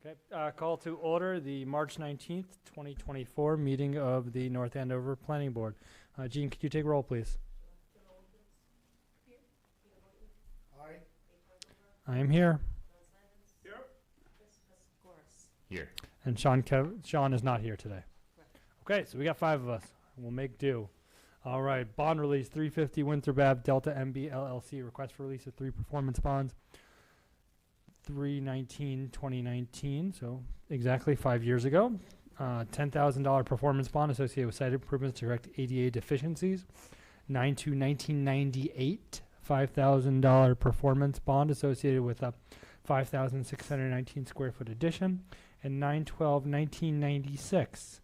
Okay, call to order the March 19th, 2024 meeting of the North Andover Planning Board. Jean, could you take roll, please? Aye. I am here. Here. And Sean is not here today. Okay, so we got 5 of us. We'll make do. All right, bond release 350 Winthrop Ave Delta MB LLC, request for release of 3 performance bonds. 3/19/2019, so exactly 5 years ago. $10,000 performance bond associated with site improvements to correct ADA deficiencies. 9/2/1998, $5,000 performance bond associated with a 5,619 square foot addition. And 9/12/1996,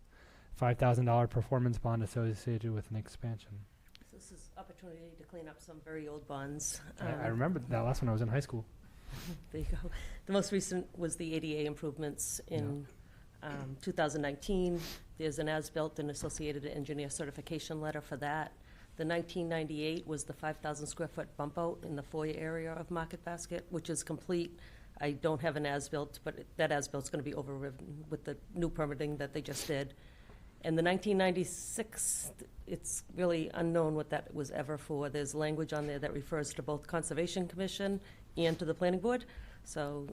$5,000 performance bond associated with an expansion. So this is opportunity to clean up some very old bonds. I remember that last one. I was in high school. There you go. The most recent was the ADA improvements in 2019. There's an as-built and associated engineer certification letter for that. The 1998 was the 5,000 square foot bump out in the foyer area of Market Basket, which is complete. I don't have an as-built, but that as-bilt's going to be overridden with the new permitting that they just did. And the 1996, it's really unknown what that was ever for. There's language on there that refers to both Conservation Commission and to the Planning Board. So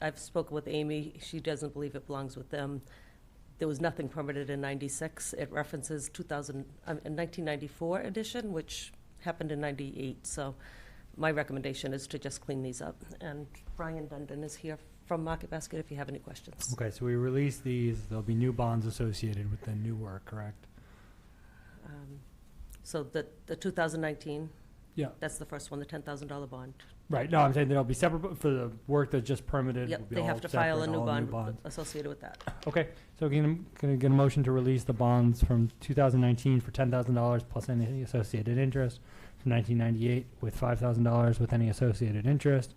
I've spoken with Amy. She doesn't believe it belongs with them. There was nothing permitted in 96. It references 1994 edition, which happened in 98. So my recommendation is to just clean these up. And Brian Dundon is here from Market Basket if you have any questions. Okay, so we release these. There'll be new bonds associated with the new work, correct? So the 2019, Yeah. that's the first one, the $10,000 bond. Right. No, I'm saying there'll be separate for the work that's just permitted. Yep, will be they all have to file a separate, new all bond bonds. associated with that. Okay, so can I get a motion to release the bonds from 2019 for $10,000 plus any associated interest, from 1998 with $5,000 with any associated interest,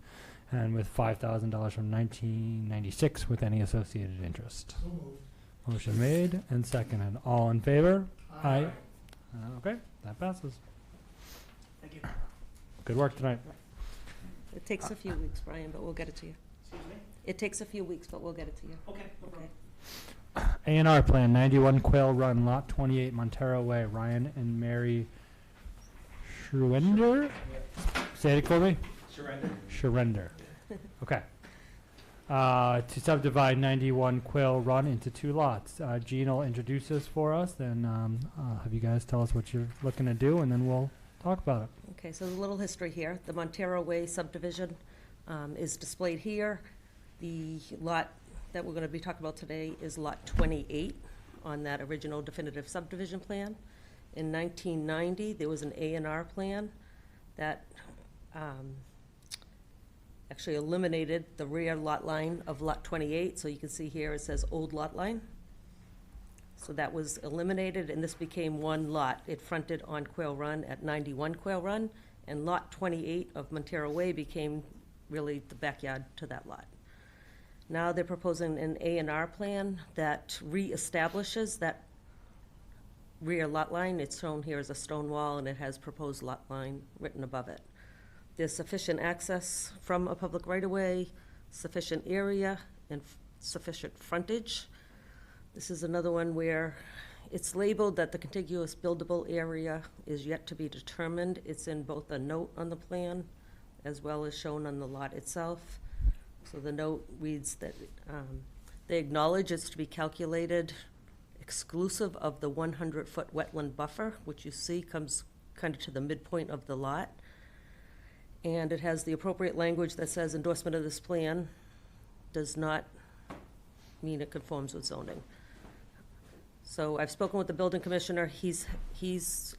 and with $5,000 from 1996 with any associated interest. So moved. Motion made and seconded. All in favor? Aye. Okay, that passes. Thank you. Good work tonight. It takes a few weeks, Brian, but we'll get it to you. Excuse me? It takes a few weeks, but we'll get it to you. Okay, no problem. A&R Plan, 91 Quail Run, Lot 28, Montero Way. Ryan and Mary Schurender? Say it for me. Schurender. Okay. To subdivide 91 Quail Run into 2 lots. Jean will introduce this for us, then have you guys tell us what you're looking to do, and then we'll talk about it. Okay, so there's a little history here. The Montero Way subdivision is displayed here. The lot that we're going to be talking about today is Lot 28 on that original definitive subdivision plan. In 1990, there was an A&R plan that actually eliminated the rear lot line of Lot 28. So you can see here it says old lot line. So that was eliminated, and this became one lot. It fronted on Quail Run at 91 Quail Run, and Lot 28 of Montero Way became really the backyard to that lot. Now they're proposing an A&R plan that reestablishes that rear lot line. It's shown here as a stone wall, and it has proposed lot line written above it. There's sufficient access from a public right-of-way, sufficient area, and sufficient frontage. This is another one where it's labeled that the contiguous buildable area is yet to be determined. It's in both a note on the plan as well as shown on the lot itself. So the note reads that they acknowledge it's to be calculated exclusive of the 100-foot wetland buffer, which you see comes kind of to the midpoint of the lot. And it has the appropriate language that says endorsement of this plan does not mean it conforms with zoning. So I've spoken with the building commissioner. He's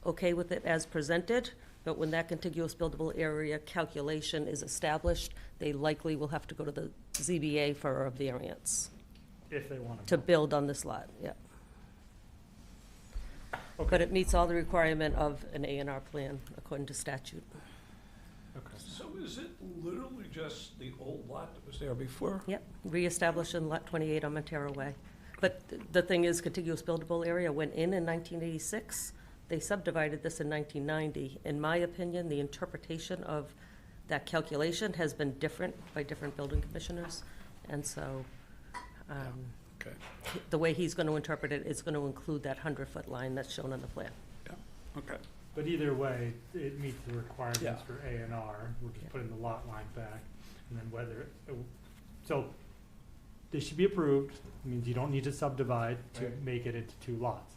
okay with it as presented, but when that contiguous buildable area calculation is established, they likely will have to go to the ZBA for a variance If they want to build on this lot, yeah. But it meets all the requirement of an A&R plan according to statute. Okay. So is it literally just the old lot that was there before? Yep, reestablishing Lot 28 on Montero Way. But the thing is, contiguous buildable area went in 1986. They subdivided this in 1990. In my opinion, the interpretation of that calculation has been different by different building commissioners. And so Okay, The way he's going to interpret it is going to include that 100-foot line that's shown on the plan. okay. But either way, it meets the requirements Yeah. for A and R. We're just putting the lot line back. And then whether, so this should be approved. It means you don't need to subdivide to make it into 2 lots.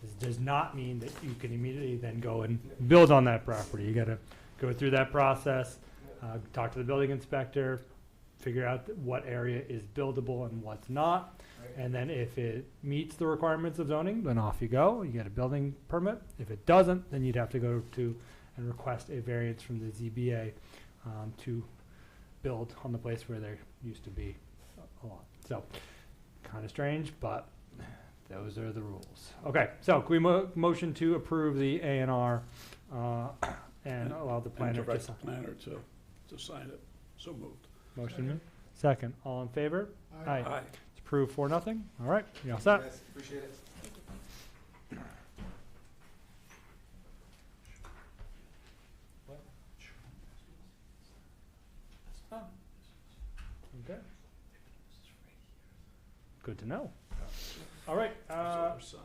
This does not mean that you can immediately then go and build on that property. You gotta go through that process, talk to the building inspector, figure out what area is buildable and what's not. And then if it meets the requirements of zoning, then off you go. You get a building permit. If it doesn't, then you'd have to go to and request a variance from the ZBA to build on the place where there used to be a lot. So, kind of strange, but those are the rules. Okay, so can we motion to approve the A and R and allow the And planner to direct sign? the planner to sign it. So moved. Motion made. Second. All in favor? Aye. Aye. It's approved 4-0. All right, you all set? Appreciate it. Okay. Good to know. All right, So signed.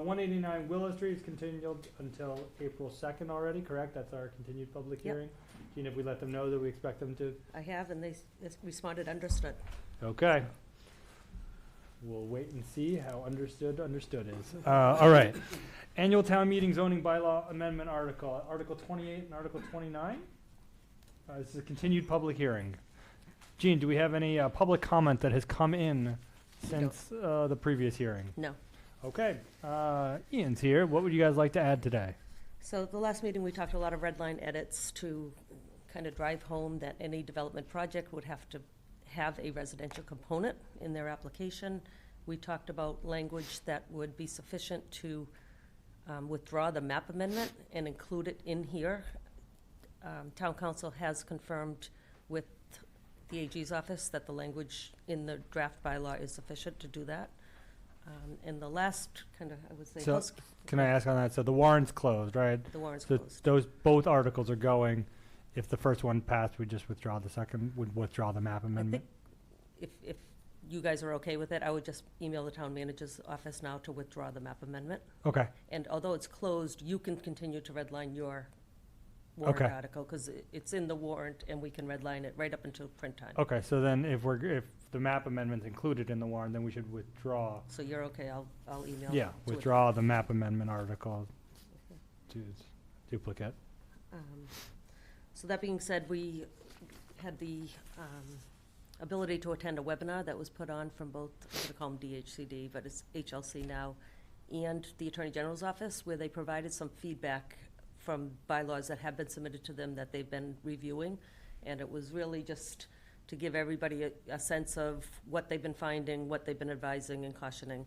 189 Willow Street is continued until April 2nd already, correct? That's our continued public Yep. hearing? Gina, if we let them know that we expect them to? I have, and they responded understood. Okay. We'll wait and see how understood is. All right. Annual town meeting zoning bylaw amendment article, Article 28 and Article 29. This is a continued public hearing. Jean, do we have any public comment that has come in since the previous hearing? No. Okay. Ian's here. What would you guys like to add today? So the last meeting, we talked a lot of red line edits to kind of drive home that any development project would have to have a residential component in their application. We talked about language that would be sufficient to withdraw the map amendment and include it in here. Town council has confirmed with the AG's office that the language in the draft bylaw is sufficient to do that. And the last kind of, I would say, So, can I ask on that? So the warrant's closed, right? the warrant's So closed. those, both articles are going. If the first one passed, we just withdraw the second, would withdraw the map I amendment? think if you guys are okay with it, I would just email the town manager's office now to withdraw the map amendment. Okay, And although it's closed, you can continue to redline your warrant Okay. article, because it's in the warrant, and we can redline it right up until print time. okay, so then if the map amendment's included in the warrant, then we should withdraw, So you're okay, I'll email. yeah, to withdraw the map amendment article to duplicate. So that being said, we had the ability to attend a webinar that was put on from both, I'm going to call them DHCD, but it's HLC now, and the Attorney General's office, where they provided some feedback from bylaws that have been submitted to them that they've been reviewing. And it was really just to give everybody a sense of what they've been finding, what they've been advising and cautioning.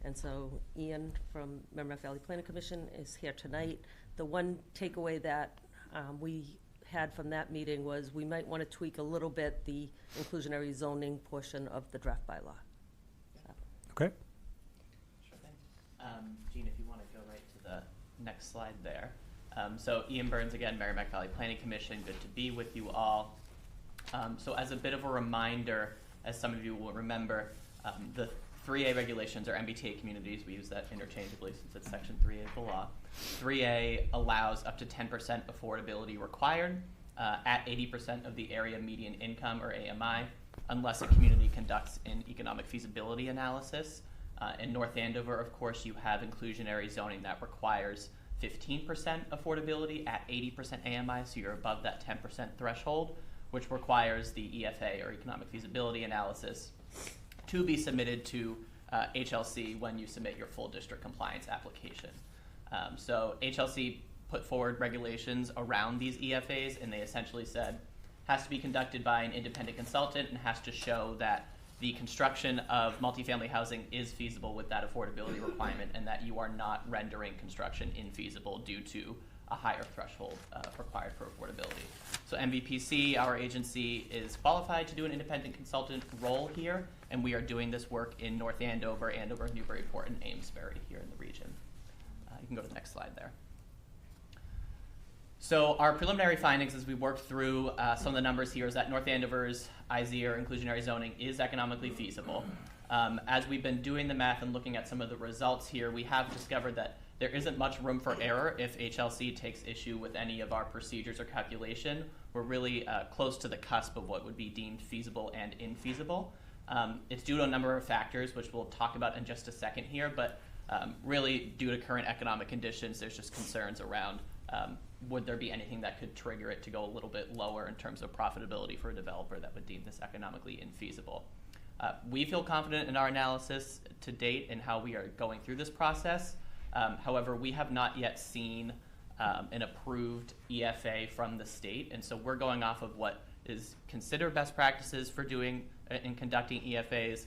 And so Ian from Merrimack Valley Planning Commission is here tonight. The one takeaway that we had from that meeting was we might want to tweak a little bit the inclusionary zoning portion of the draft bylaw. Okay, Sure thing. Gene, if you want to go right to the next slide there. So Ian Burns again, Merrimack Valley Planning Commission, good to be with you all. So as a bit of a reminder, as some of you will remember, the 3A regulations are MBTA communities. We use that interchangeably since it's section 3A of the law. 3A allows up to 10% affordability required at 80% of the area median income, or AMI, unless a community conducts an economic feasibility analysis. In North Andover, of course, you have inclusionary zoning that requires 15% affordability at 80% AMI, so you're above that 10% threshold, which requires the EFA, or economic feasibility analysis, to be submitted to HLC when you submit your full district compliance application. So HLC put forward regulations around these EFAs, and they essentially said has to be conducted by an independent consultant and has to show that the construction of multifamily housing is feasible with that affordability requirement, and that you are not rendering construction infeasible due to a higher threshold required for affordability. So MVPC, our agency, is qualified to do an independent consultant role here, and we are doing this work in North Andover, Newburyport, and Amesbury here in the region. You can go to the next slide there. So our preliminary findings as we worked through some of the numbers here is that North Andover's IZ or inclusionary zoning is economically feasible. As we've been doing the math and looking at some of the results here, we have discovered that there isn't much room for error if HLC takes issue with any of our procedures or calculation. We're really close to the cusp of what would be deemed feasible and infeasible. It's due to a number of factors, which we'll talk about in just a second here, but really due to current economic conditions, there's just concerns around would there be anything that could trigger it to go a little bit lower in terms of profitability for a developer that would deem this economically infeasible. We feel confident in our analysis to date and how we are going through this process. However, we have not yet seen an approved EFA from the state, and so we're going off of what is considered best practices for doing and conducting EFAs.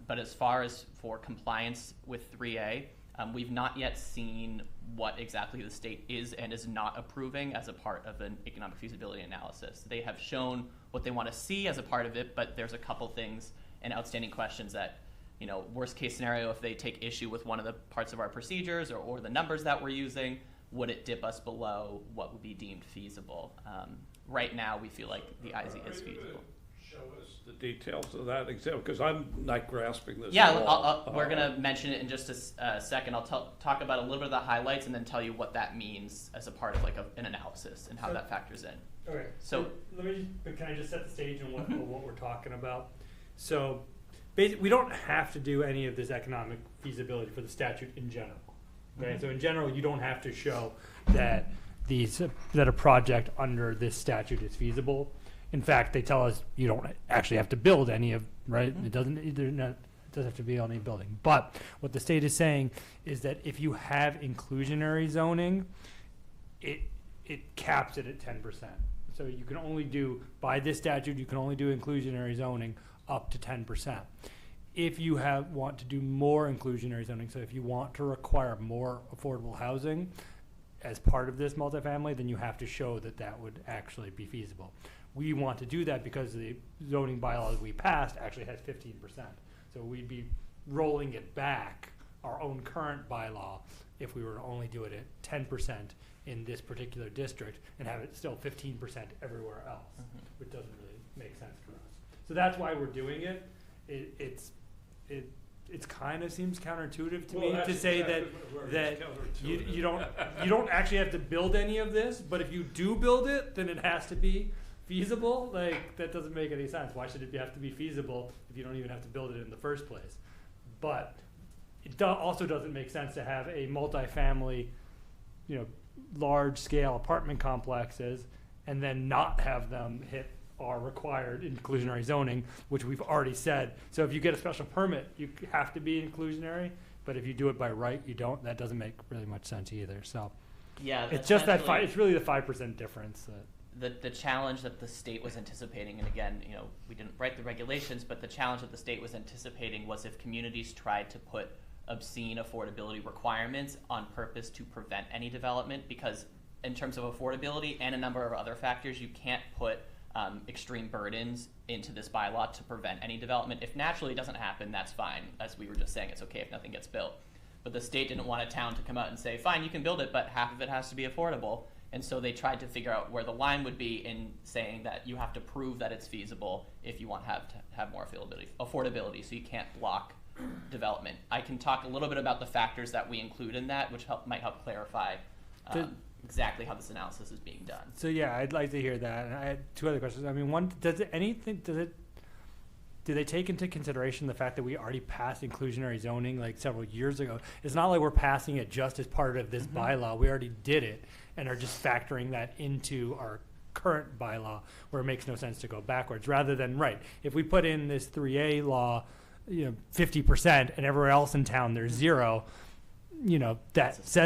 But as far as for compliance with 3A, we've not yet seen what exactly the state is and is not approving as a part of an economic feasibility analysis. They have shown what they want to see as a part of it, but there's a couple things and outstanding questions that, you know, worst case scenario, if they take issue with one of the parts of our procedures or the numbers that we're using, would it dip us below what would be deemed feasible? Right now, we feel like the IZ is feasible. Show us the details of that example, because I'm not grasping this. Yeah, at all. we're going to mention it in just a second. I'll talk about a little bit of the highlights and then tell you what that means as a part of like an analysis and how that factors in. Okay. So let me but can I just set the stage on what we're talking about? So basically, we don't have to do any of this economic feasibility for the statute in general. Okay, so in general, you don't have to show that that a project under this statute is feasible. In fact, they tell us you don't actually have to build any of, right? It doesn't have to be on any building. But what the state is saying is that if you have inclusionary zoning, it caps it at 10%. So you can only do, by this statute, you can only do inclusionary zoning up to 10%. If you want to do more inclusionary zoning, so if you want to require more affordable housing as part of this multifamily, then you have to show that that would actually be feasible. We want to do that because the zoning bylaws we passed actually has 15%. So we'd be rolling it back, our own current bylaw, if we were to only do it at 10% in this particular district and have it still 15% everywhere else, which doesn't really make sense for us. So that's why we're doing it. It kind of seems counterintuitive to me to say that you don't actually have to build any of this, but if you do build it, then it has to be feasible. Like, that doesn't make any sense. Why should it have to be feasible if you don't even have to build it in the first place? But it also doesn't make sense to have a multifamily, large scale apartment complexes and then not have them hit our required inclusionary zoning, which we've already said. So if you get a special permit, you have to be inclusionary, but if you do it by right, you don't. That doesn't make really much sense either. So yeah, it's just that it's really the 5% difference. The challenge that the state was anticipating, and again, we didn't write the regulations, but the challenge that the state was anticipating was if communities tried to put obscene affordability requirements on purpose to prevent any development, because in terms of affordability and a number of other factors, you can't put extreme burdens into this bylaw to prevent any development. If naturally it doesn't happen, that's fine. As we were just saying, it's okay if nothing gets built. But the state didn't want a town to come out and say, fine, you can build it, but half of it has to be affordable. And so they tried to figure out where the line would be in saying that you have to prove that it's feasible if you want to have more affordability, so you can't block development. I can talk a little bit about the factors that we include in that, which might help clarify exactly how this analysis is being done. So yeah, I'd like to hear that. And I had two other questions. I mean, one, do they take into consideration the fact that we already passed inclusionary zoning like several years ago? It's not like we're passing it just as part of this bylaw. We already did it and are just factoring that into our current bylaw, where it makes no sense to go backwards, rather than, right, if we put in this 3A law, 50% and everywhere else in town there's 0, that's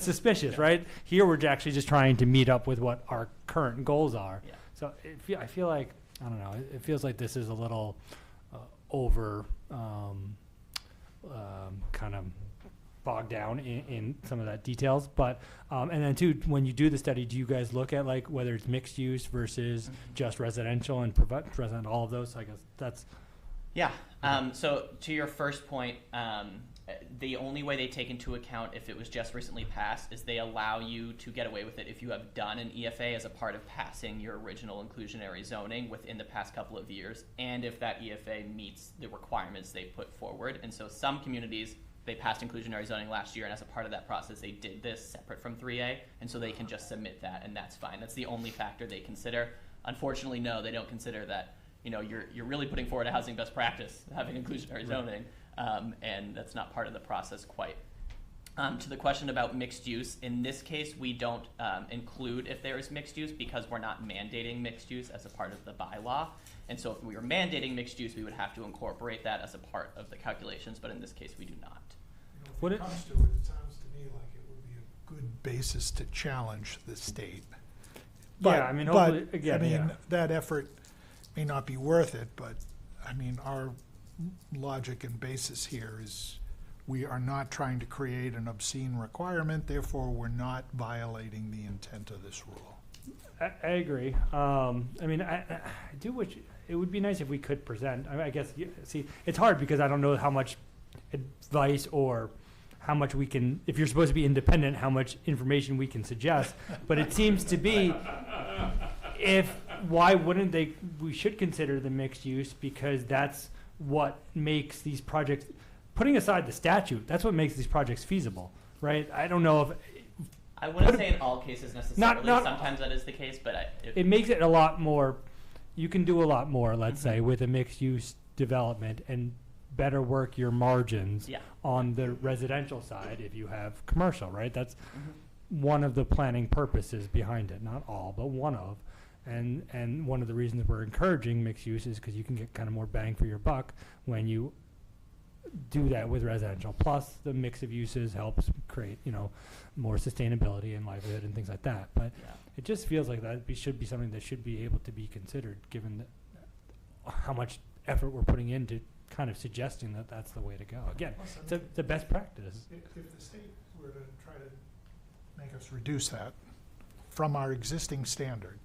suspicious, right? Here we're actually just trying to meet up with what our current goals are. Yeah. So I feel like, I don't know, it feels like this is a little over kind of bogged down in some of that details. But and then too, when you do the study, do you guys look at like whether it's mixed use versus just residential and present all of those? So I guess that's yeah. So to your first point, The only way they take into account if it was just recently passed is they allow you to get away with it if you have done an EFA as a part of passing your original inclusionary zoning within the past couple of years, and if that EFA meets the requirements they put forward. And so some communities, they passed inclusionary zoning last year, and as a part of that process, they did this separate from 3A, and so they can just submit that, and that's fine. That's the only factor they consider. Unfortunately, no, they don't consider that, you know, you're really putting forward a housing best practice, having inclusionary zoning, and that's not part of the process quite. To the question about mixed use, in this case, we don't include if there is mixed use because we're not mandating mixed use as a part of the bylaw. And so if we were mandating mixed use, we would have to incorporate that as a part of the calculations, but in this case, we do not. You know, Would if it- it comes to it, it sounds to me like it would be a good basis to challenge the state. Yeah, I mean, hopefully, But, again, I mean, yeah. that effort may not be worth it, but, I mean, our logic and basis here is we are not trying to create an obscene requirement, therefore we're not violating the intent of this rule. I agree. I mean, I do wish, it would be nice if we could present, I guess, see, it's hard because I don't know how much advice or how much we can, if you're supposed to be independent, how much information we can suggest. But it seems to be, why wouldn't they, we should consider the mixed use because that's what makes these projects, putting aside the statute, that's what makes these projects feasible, right? I don't know if, I wouldn't say in all cases necessarily. not- Sometimes that is the case, but it makes it a lot more, you can do a lot more, let's say, with a mixed-use development and better work your margins yeah. on the residential side if you have commercial, right? That's one of the planning purposes behind it, not all, but one of. And one of the reasons we're encouraging mixed use is because you can get kind of more bang for your buck when you do that with residential. Plus, the mix of uses helps create, you know, more sustainability and livelihood and things like that. But Yeah. it just feels like that should be something that should be able to be considered, given how much effort we're putting into kind of suggesting that that's the way to go. Again, Plus, I it's the best practice. If the state were to try to make us reduce that from our existing standard,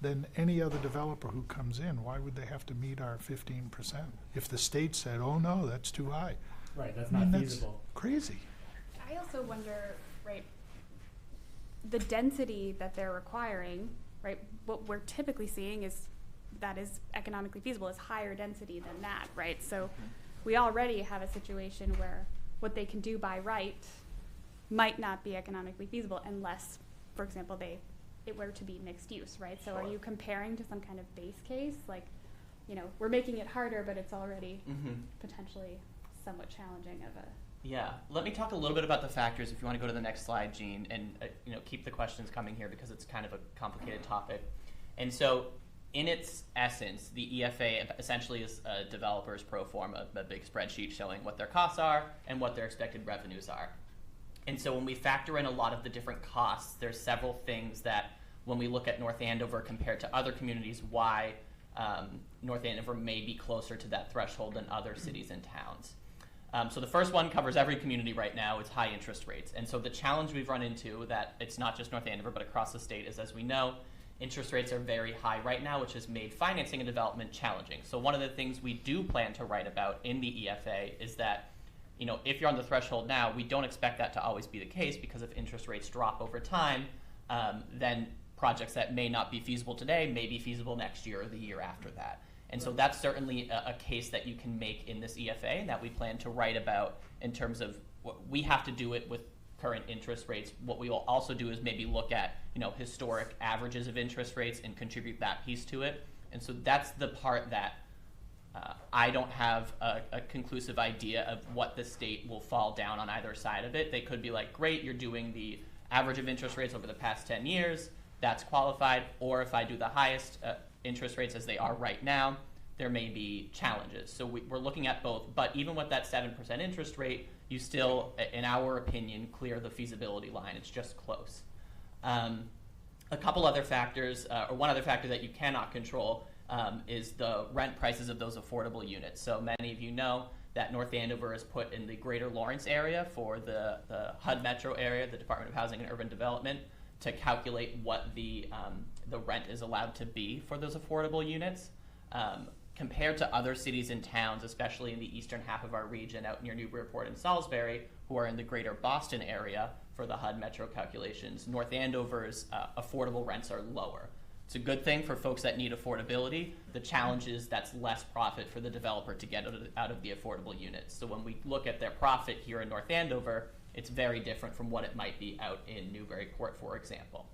then any other developer who comes in, why would they have to meet our 15%? If the state said, oh no, that's too high, Right, that's I mean, not that's feasible. crazy. I also wonder, right, the density that they're requiring, right, what we're typically seeing is that is economically feasible is higher density than that, right? So we already have a situation where what they can do by right might not be economically feasible unless, for example, it were to be mixed use, right? So are you comparing to some kind of base case? Like, you know, we're making it harder, but it's already potentially somewhat challenging of a. Yeah, let me talk a little bit about the factors if you want to go to the next slide, Jean, and you know, keep the questions coming here because it's kind of a complicated topic. And so in its essence, the EFA essentially is a developer's pro forma, a big spreadsheet showing what their costs are and what their expected revenues are. And so when we factor in a lot of the different costs, there's several things that when we look at North Andover compared to other communities, why North Andover may be closer to that threshold than other cities and towns. So the first one covers every community right now. It's high interest rates. And so the challenge we've run into, that it's not just North Andover, but across the state, is, as we know, interest rates are very high right now, which has made financing and development challenging. So one of the things we do plan to write about in the EFA is that, you know, if you're on the threshold now, we don't expect that to always be the case, because if interest rates drop over time, then projects that may not be feasible today may be feasible next year or the year after that. And so that's certainly a case that you can make in this EFA and that we plan to write about in terms of what we have to do it with current interest rates. What we will also do is maybe look at, you know, historic averages of interest rates and contribute that piece to it. And so that's the part that I don't have a conclusive idea of what the state will fall down on either side of it. They could be like, great, you're doing the average of interest rates over the past 10 years, that's qualified. Or if I do the highest interest rates as they are right now, there may be challenges. So we're looking at both. But even with that 7% interest rate, you still, in our opinion, clear the feasibility line. It's just close. A couple other factors, or one other factor that you cannot control, is the rent prices of those affordable units. So many of you know that North Andover is put in the Greater Lawrence area for the HUD Metro area, the Department of Housing and Urban Development, to calculate what the rent is allowed to be for those affordable units. compared to other cities and towns, especially in the eastern half of our region out near Newburyport and Salisbury, who are in the greater Boston area for the HUD Metro calculations, North Andover's affordable rents are lower. It's a good thing for folks that need affordability. The challenge is that's less profit for the developer to get out of the affordable units. So when we look at their profit here in North Andover, it's very different from what it might be out in Newburyport, for example.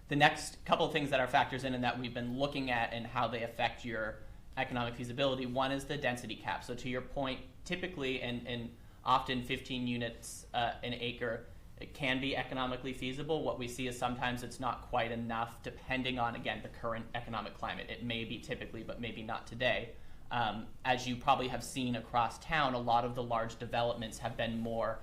The next couple of things that are factors in and that we've been looking at and how they affect your economic feasibility, one is the density cap. So to your point, typically and often 15 units an acre, it can be economically feasible. What we see is sometimes it's not quite enough depending on, again, the current economic climate. It may be typically, but maybe not today. As you probably have seen across town, a lot of the large developments have been more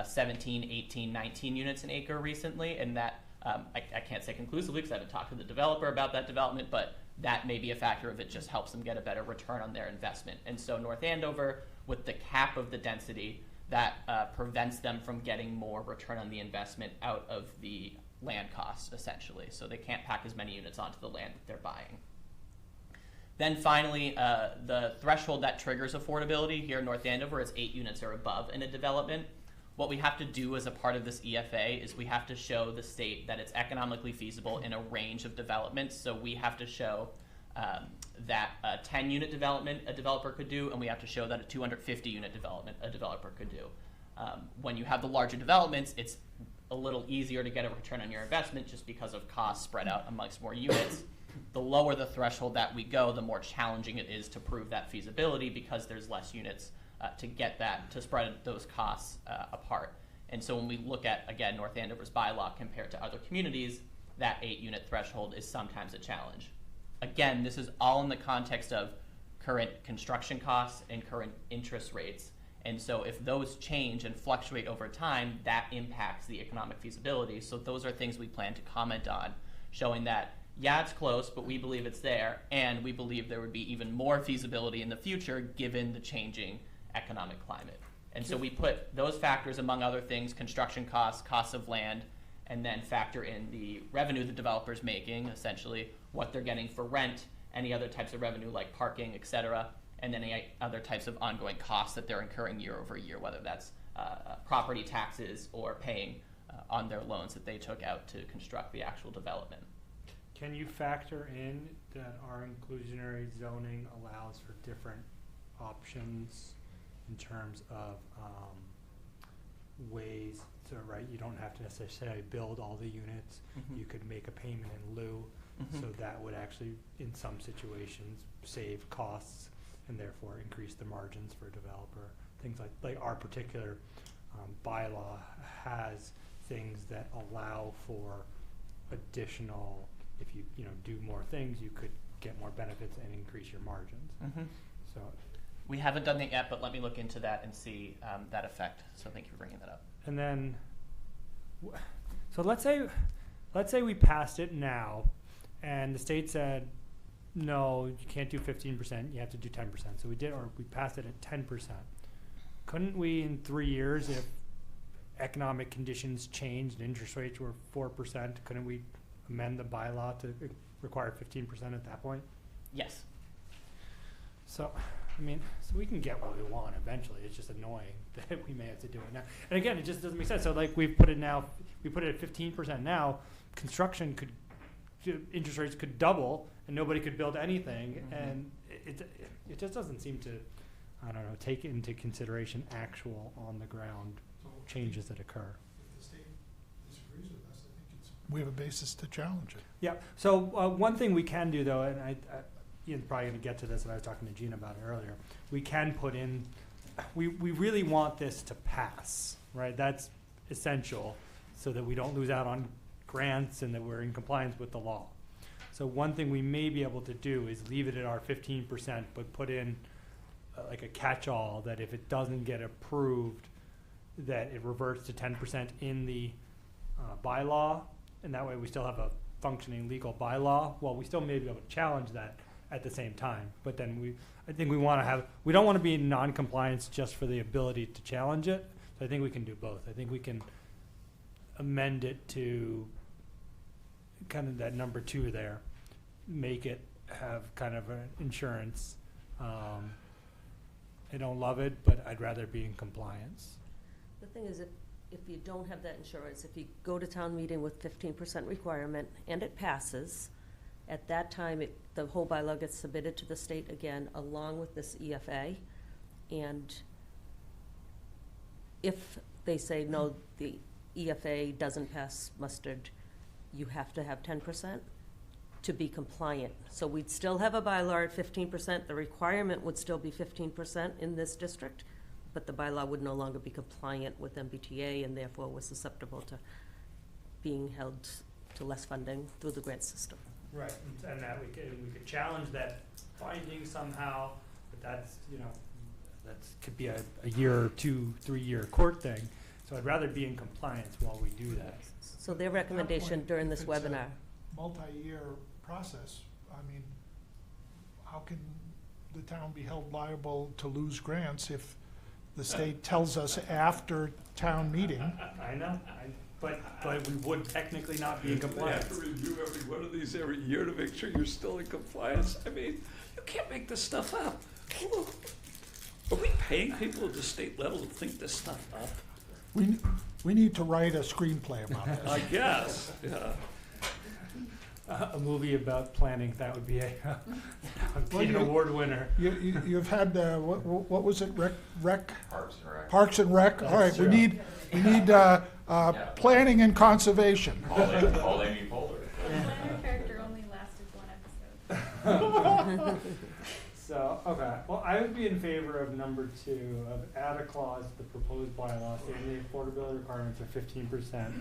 17, 18, 19 units an acre recently, and that I can't say conclusively because I haven't talked to the developer about that development, but that may be a factor of it just helps them get a better return on their investment. And so North Andover, with the cap of the density, that prevents them from getting more return on the investment out of the land costs, essentially. So they can't pack as many units onto the land that they're buying. Then finally, the threshold that triggers affordability here in North Andover is 8 units or above in a development. What we have to do as a part of this EFA is we have to show the state that it's economically feasible in a range of developments. So we have to show that a 10-unit development a developer could do, and we have to show that a 250-unit development a developer could do. When you have the larger developments, it's a little easier to get a return on your investment just because of costs spread out amongst more units. The lower the threshold that we go, the more challenging it is to prove that feasibility because there's less units to get that, to spread those costs apart. And so when we look at, again, North Andover's bylaw compared to other communities, that 8-unit threshold is sometimes a challenge. Again, this is all in the context of current construction costs and current interest rates. And so if those change and fluctuate over time, that impacts the economic feasibility. So those are things we plan to comment on, showing that, yeah, it's close, but we believe it's there, and we believe there would be even more feasibility in the future given the changing economic climate. And so we put those factors, among other things, construction costs, costs of land, and then factor in the revenue the developer's making, essentially what they're getting for rent, any other types of revenue like parking, et cetera, and then any other types of ongoing costs that they're incurring year over year, whether that's property taxes or paying on their loans that they took out to construct the actual development. Can you factor in that our inclusionary zoning allows for different options in terms of ways to, right, you don't have to necessarily build all the units. Mm-hmm. You could make a payment in lieu, so that would actually, in some situations, save costs and therefore increase the margins for a developer. Things like our particular bylaw has things that allow for additional, if you do more things, you could get more benefits and increase your margins. Mm-hmm. So we haven't done that yet, but let me look into that and see that effect. So thank you for bringing that up. and then, so let's say we passed it now, and the state said, no, you can't do 15%, you have to do 10%. So we did, or we passed it at 10%. Couldn't we, in 3 years, if economic conditions changed and interest rates were 4%, couldn't we amend the bylaw to require 15% at that point? Yes. So, I mean, so we can get what we want eventually. It's just annoying that we may have to do it now. And again, it just doesn't make sense. So like we put it at 15% now, construction could, interest rates could double and nobody could build anything. Mm-hmm. And it just doesn't seem to, I don't know, take into consideration actual on the ground changes that occur. If the state disagrees with us, I think we have a basis to challenge it. Yeah. So one thing we can do though, and Ian's probably going to get to this, and I was talking to Gina about it earlier. We can put in, we really want this to pass, right? That's essential so that we don't lose out on grants and that we're in compliance with the law. So one thing we may be able to do is leave it at our 15%, but put in like a catch-all that if it doesn't get approved, that it reverts to 10% in the bylaw, and that way we still have a functioning legal bylaw. Well, we still may be able to challenge that at the same time, but then I think we don't want to be in non-compliance just for the ability to challenge it. So I think we can do both. I think we can amend it to kind of that number 2 there, make it have kind of an insurance. I don't love it, but I'd rather be in compliance. The thing is, if you don't have that insurance, if you go to town meeting with 15% requirement and it passes, at that time, the whole bylaw gets submitted to the state again, along with this EFA. And if they say, no, the EFA doesn't pass muster, you have to have 10% to be compliant. So we'd still have a bylaw at 15%. The requirement would still be 15% in this district, but the bylaw would no longer be compliant with MBTA and therefore was susceptible to being held to less funding through the grant system. Right, and that we could challenge that finding somehow, but that's, could be a year or 2, 3 year court thing. So I'd rather be in compliance while we do that. So their recommendation during this If it's a webinar, multi-year process, I mean, how can the town be held liable to lose grants if the state tells us after town meeting? I know, but we would technically not be in They have compliance. to review every one of these every year to make sure you're still in compliance. I mean, you can't make this stuff up. Are we paying people at the state level to think this stuff up? We need to write a screenplay about I this. guess, yeah. A movie about planning, that would be that would be Well, an you- award winner. You've had, what was it, rec? Parks and Rec. Parks and Rec? All right, we true. need planning and conservation. Call Amy Poehler. Planner character only lasted one episode. So, okay, well, I would be in favor of number 2, of add a clause to the proposed bylaw stating the affordability requirements are 15%,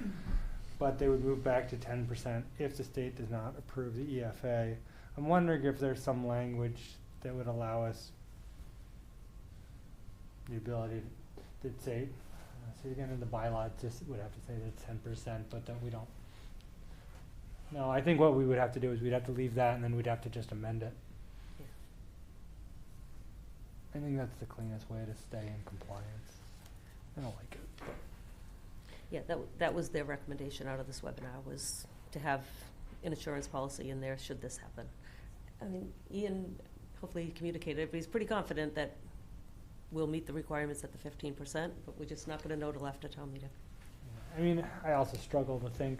but they would move back to 10% if the state does not approve the EFA. I'm wondering if there's some language that would allow us the ability to say again in the bylaw, it just would have to say that it's 10%, but that we don't. No, I think what we would have to do is we'd have to leave that and then we'd have to just amend it. I think that's the cleanest way to stay in compliance. I don't like it. yeah, that was their recommendation out of this webinar, was to have an insurance policy in there should this happen. I mean, Ian hopefully communicated, but he's pretty confident that we'll meet the requirements at the 15%, but we're just not gonna know till after town meeting. I mean, I also struggle to think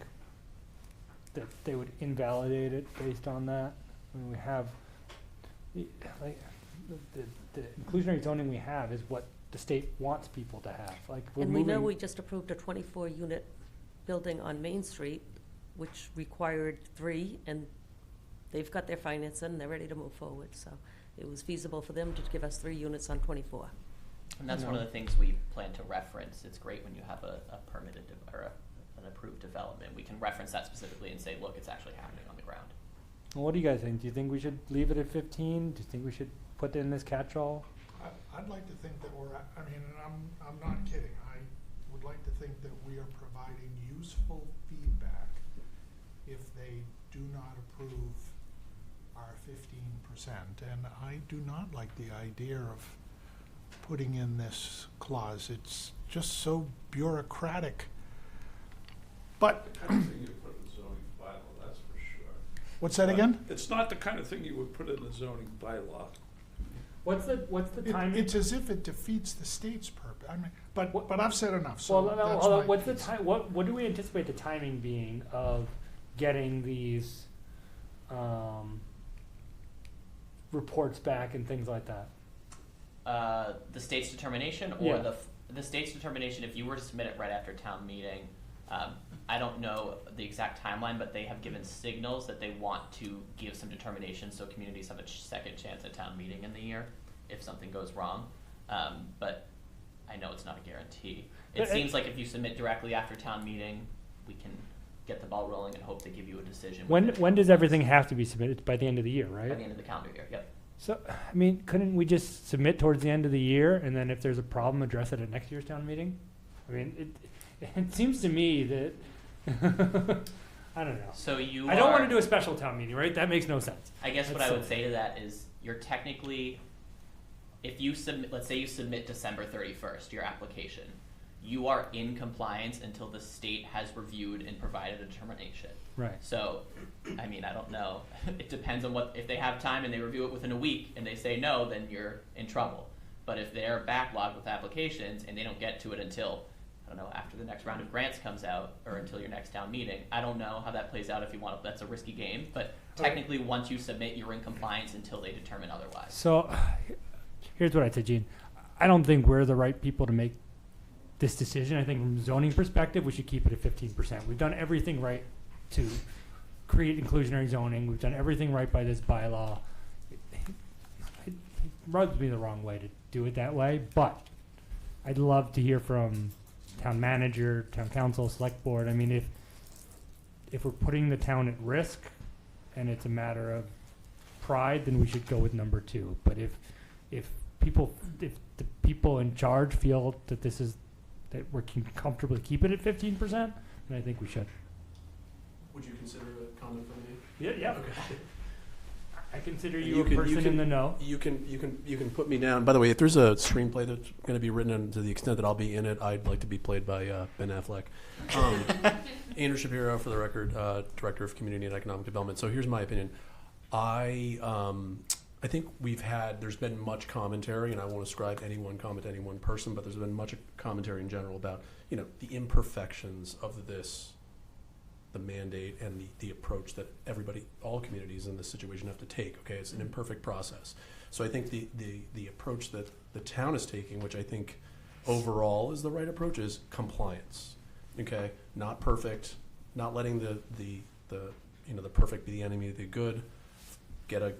that they would invalidate it based on that. When we have, like, the inclusionary zoning we have is what the state wants people to have. Like, we're And we know moving- we just approved a 24-unit building on Main Street, which required 3, and they've got their financing, they're ready to move forward, so it was feasible for them to give us 3 units on 24. And that's one of No. the things we plan to reference. It's great when you have a permitted or an approved development. We can reference that specifically and say, look, it's actually happening on the ground. Well, what do you guys think? Do you think we should leave it at 15? Do you think we should put in this catch-all? I'd like to think that I mean, and I'm not kidding, I would like to think that we are providing useful feedback if they do not approve our 15%. And I do not like the idea of putting in this clause. It's just so bureaucratic. But, The kind of thing you put in the zoning bylaw, that's for sure. what's that again? It's not the kind of thing you would put in the zoning bylaw. What's the timing? It's as if it defeats the state's purpose. I mean, but I've said enough, so Well, no, that's hold on. my What's the piece. time? What do we anticipate the timing being of getting these reports back and things like that? The state's determination, or Yeah. the state's determination, if you were to submit it right after town meeting, I don't know the exact timeline, but they have given signals that they want to give some determination so communities have a second chance at town meeting in the year if something goes wrong. But I know it's not a guarantee. It But seems like if you submit directly after town meeting, we can get the ball rolling and hope to give you a decision When does everything have to be submitted? By the end of the year, by right? the end of the calendar year. Yep. So, I mean, couldn't we just submit towards the end of the year, and then if there's a problem, address it at next year's town meeting? I mean, it seems to me that I don't know. So you I don't are- want to do a special town meeting, right? That makes no sense. I guess what That's I would silly. say to that is you're technically, if you submit, let's say you submit December 31st, your application, you are in compliance until the state has reviewed and provided a determination. Right. So, I mean, I don't know. It depends on if they have time and they review it within a week and they say no, then you're in trouble. But if they're backlogged with applications and they don't get to it until, I don't know, after the next round of grants comes out or until your next town meeting, I don't know how that plays out if you want to, that's a risky game. But technically, once you submit, you're in compliance until they determine otherwise. So here's what I'd say, Gene. I don't think we're the right people to make this decision. I think from a zoning perspective, we should keep it at 15%. We've done everything right to create inclusionary zoning. We've done everything right by this bylaw. It rubs me the wrong way to do it that way, but I'd love to hear from town manager, town council, select board. I mean, if we're putting the town at risk and it's a matter of pride, then we should go with number 2. But if the people in charge feel that that we're comfortably keep it at 15%, then I think we should. Would you consider a comment from me? Yeah. Okay. I consider you a person in the know. You can put me down. By the way, if there's a screenplay that's going to be written, and to the extent that I'll be in it, I'd like to be played by Ben Affleck. Andrew Shapiro, for the record, Director of Community and Economic Development. So here's my opinion. I think there's been much commentary, and I won't ascribe any one comment to any one person, but there's been much commentary in general about, the imperfections of the mandate and the approach that all communities in this situation have to take. Okay, it's an imperfect process. So I think the approach that the town is taking, which I think overall is the right approach, is compliance. Okay, not perfect, not letting the perfect be the enemy of the good. Get a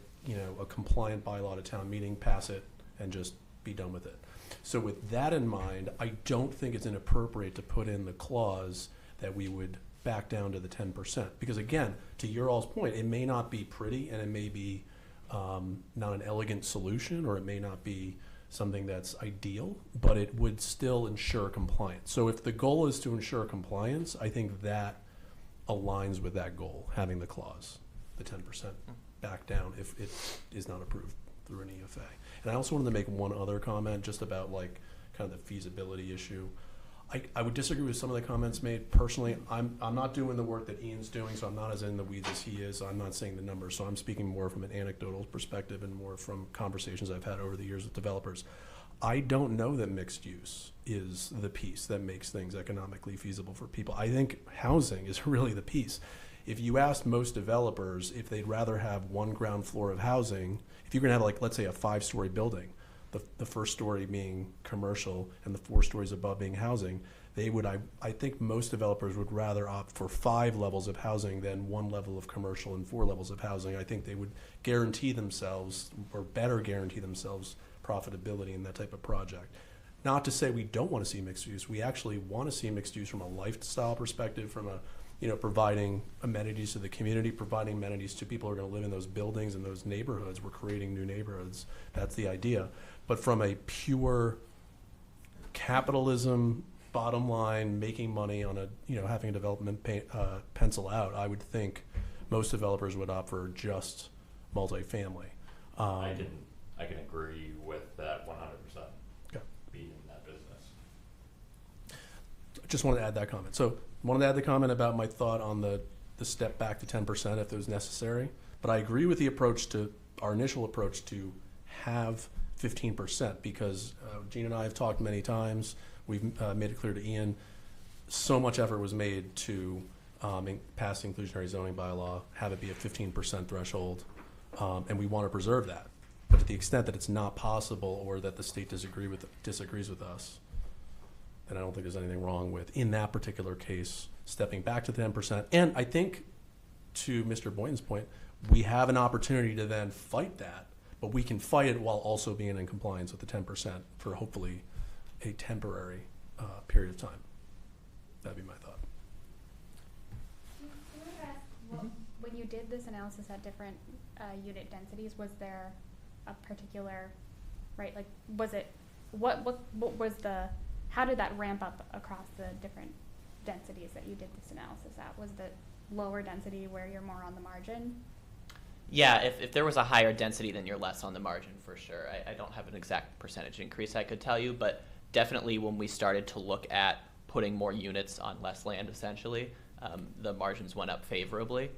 compliant bylaw to town meeting, pass it, and just be done with it. So with that in mind, I don't think it's inappropriate to put in the clause that we would back down to the 10%. Because again, to your all's point, it may not be pretty, and it may be not an elegant solution, or it may not be something that's ideal, but it would still ensure compliance. So if the goal is to ensure compliance, I think that aligns with that goal, having the clause, the 10% back down if it is not approved through an EFA. And I also wanted to make one other comment just about kind of the feasibility issue. I would disagree with some of the comments made. Personally, I'm not doing the work that Ian's doing, so I'm not as in the weeds as he is. I'm not saying the numbers, so I'm speaking more from an anecdotal perspective and more from conversations I've had over the years with developers. I don't know that mixed use is the piece that makes things economically feasible for people. I think housing is really the piece. If you asked most developers if they'd rather have one ground floor of housing, if you're going to have, let's say, a 5-story building, the first story being commercial and the 4 stories above being housing, they would, I think most developers would rather opt for 5 levels of housing than 1 level of commercial and 4 levels of housing. I think they would guarantee themselves, or better guarantee themselves, profitability in that type of project. Not to say we don't want to see mixed use. We actually want to see mixed use from a lifestyle perspective, from a providing amenities to the community, providing amenities to people who are going to live in those buildings and those neighborhoods. We're creating new neighborhoods. That's the idea. But from a pure capitalism, bottom line, making money on having a development pencil out, I would think most developers would opt for just multifamily. I can agree with that 100%. Okay. Be in that business. Just wanted to add that comment. So wanted to add the comment about my thought on the step back to 10% if it was necessary. But I agree with the approach to our initial approach to have 15%, because Gene and I have talked many times. We've made it clear to Ian, so much effort was made to pass the inclusionary zoning bylaw, have it be a 15% threshold, and we want to preserve that. But to the extent that it's not possible, or that the state disagrees with us, then I don't think there's anything wrong with, in that particular case, stepping back to the 10%. And I think, to Mr. Boynton's point, we have an opportunity to then fight that, but we can fight it while also being in compliance with the 10% for hopefully a temporary period of time. That'd be my thought. When you did this analysis at different unit densities, was there a particular, right, like, was it, what was the, how did that ramp up across the different densities that you did this analysis at? Was the lower density where you're more on the margin? Yeah, if there was a higher density, then you're less on the margin for sure. I don't have an exact percentage increase I could tell you, but definitely when we started to look at putting more units on less land, essentially, the margins went up favorably.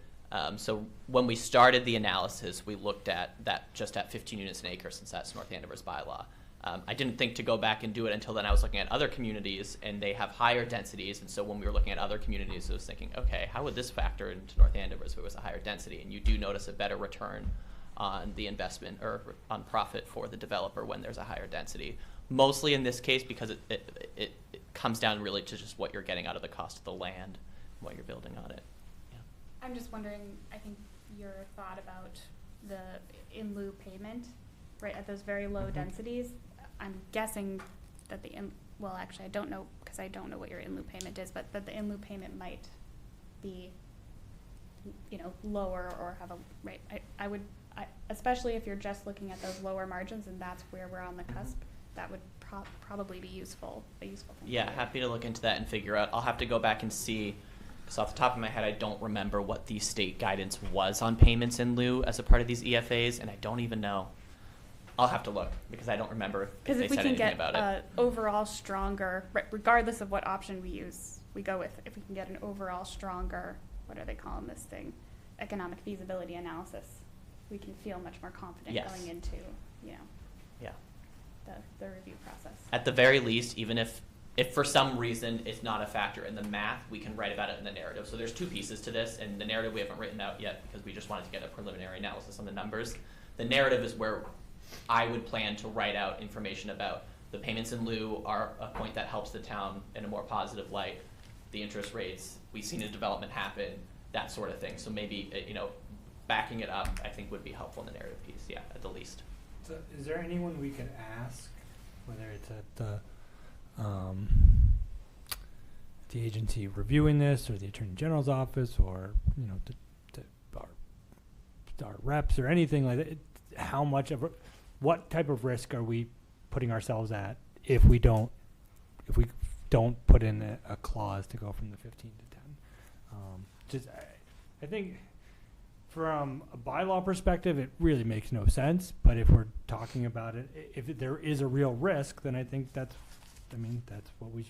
So when we started the analysis, we looked at that just at 15 units an acre, since that's North Andover's bylaw. I didn't think to go back and do it until then. I was looking at other communities, and they have higher densities. And so when we were looking at other communities, I was thinking, okay, how would this factor into North Andover's if it was a higher density? And you do notice a better return on the investment or on profit for the developer when there's a higher density. Mostly in this case because it comes down really to just what you're getting out of the cost of the land, what you're building on it. Yeah. I'm just wondering, I think your thought about the in lieu payment, right, at those very low densities, I'm guessing that well, actually, I don't know, because I don't know what your in lieu payment is, but that the in lieu payment might be, lower or have a, right, especially if you're just looking at those lower margins and that's where we're on the cusp, that would probably be a useful thing. Yeah, happy to look into that and figure out. I'll have to go back and see, because off the top of my head, I don't remember what the state guidance was on payments in lieu as a part of these EFAs, and I don't even know. I'll have to look, because I don't remember if they said anything about it. Because if we can get overall stronger, regardless of what option we go with, if we can get an overall stronger, what are they calling this thing, economic feasibility analysis, we can feel much more confident going into, Yeah. the review process. At the very least, even if for some reason it's not a factor in the math, we can write about it in the narrative. So there's two pieces to this, and the narrative we haven't written out yet because we just wanted to get a preliminary analysis on the numbers. The narrative is where I would plan to write out information about the payments in lieu are a point that helps the town in a more positive light, the interest rates, we've seen a development happen, that sort of thing. So maybe, backing it up, I think would be helpful in the narrative piece, at the least. So is there anyone we could ask, whether it's at the agency reviewing this, or the Attorney General's office, or our reps, or anything like that? How much of what type of risk are we putting ourselves at if we don't put in a clause to go from the 15 to 10? I think from a bylaw perspective, it really makes no sense. But if we're talking about it, if there is a real risk, then I think that's what we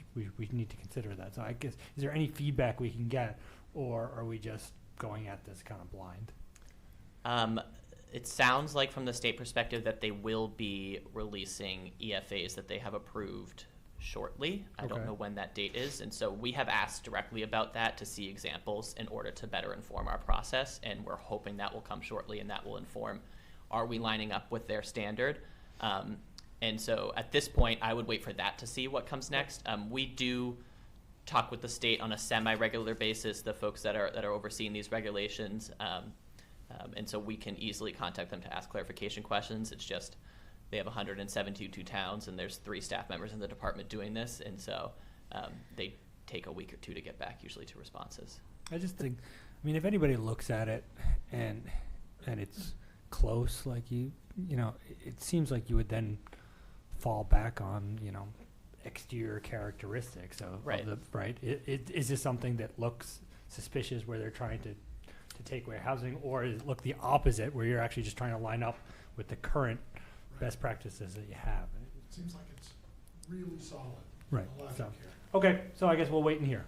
need to consider that. So I guess, is there any feedback we can get, or are we just going at this kind of blind? It sounds like from the state perspective that they will be releasing EFAs that they have approved shortly. I don't know when that date is. And so we have asked directly about that to see examples in order to better inform our process. And we're hoping that will come shortly, and that will inform, are we lining up with their standard? And so at this point, I would wait for that to see what comes next. We do talk with the state on a semi-regular basis, the folks that are overseeing these regulations. And so we can easily contact them to ask clarification questions. It's just they have 172 towns, and there's 3 staff members in the department doing this. And so they take a week or 2 to get back usually to responses. I just think, if anybody looks at it and it's close, like it seems like you would then fall back on, exterior characteristics of the, right? Is this something that looks suspicious where they're trying to take away housing, or does it look the opposite where you're actually just trying to line up with the current best practices that you have? It seems like it's really solid. Right. Logic So, here. okay, so I guess we'll wait and hear.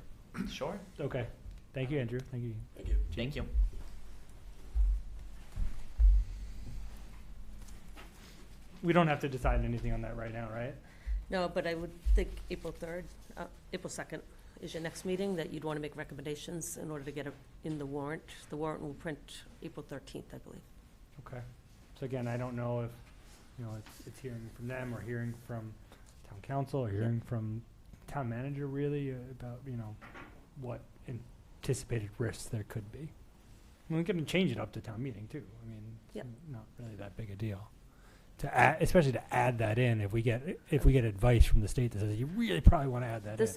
Sure. Okay. Thank you, Andrew. Thank you. Thank you. Thank you. We don't have to decide anything on that right now, right? No, but I would think April 2nd is your next meeting, that you'd want to make recommendations in order to get it in the warrant. The warrant will print April 13th, I believe. Okay. So again, I don't know if, it's hearing from them, or hearing from town council, or hearing from town manager really about, what anticipated risks there could be. We can change it up to town meeting too. It's not really that big a deal. Especially to add that in, if we get advice from the state that says you really probably want to add that in.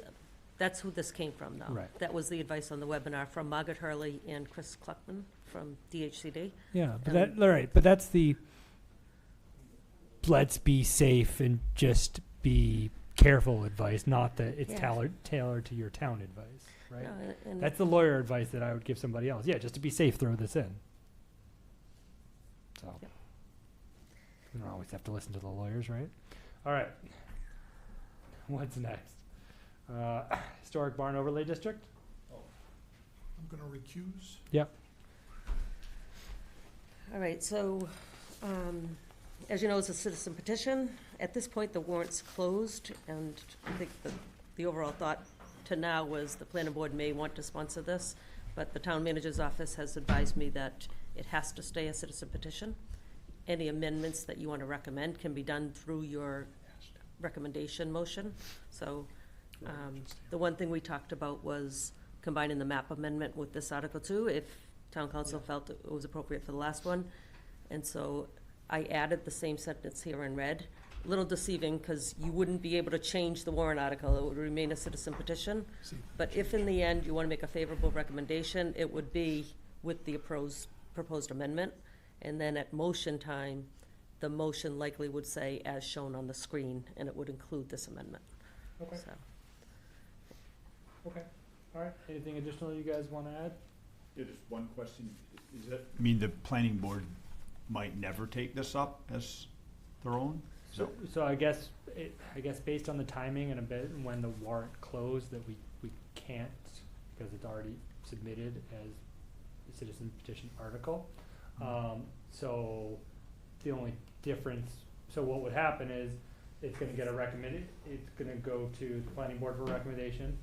That's who this came from, though. Right. That was the advice on the webinar from Margaret Hurley and Chris Kluckman from DHCD. Yeah, but that's the let's be safe and just be careful advice, not that it's tailored to your town advice, right? No, and That's the lawyer advice that I would give somebody else. Yeah, just to be safe, throw this in. So Yep. we don't always have to listen to the lawyers, right? All right. What's next? Historic Barn Overlay District? I'm gonna recuse. Yep. All right, so, as you know, it's a citizen petition. At this point, the warrant's closed, and I think the overall thought to now was the planning board may want to sponsor this, but the town manager's office has advised me that it has to stay a citizen petition. Any amendments that you want to recommend can be done through your recommendation motion. So, the one thing we talked about was combining the map amendment with this Article 2, if town council felt it was appropriate for the last one. And so I added the same sentence here in red. A little deceiving, because you wouldn't be able to change the warrant article. It would remain a citizen petition. But if in the end you want to make a favorable recommendation, it would be with the proposed amendment. And then at motion time, the motion likely would say as shown on the screen, and it would include this amendment. Okay. So, Okay. All right. Anything additional you guys want to add? Yeah, just one question. Is that, I mean, the planning board might never take this up as their own? So I guess based on the timing and a bit when the warrant closed, that we can't, because it's already submitted as a citizen petition article. So the only difference, so what would happen is it's gonna get it's gonna go to the planning board for recommendation.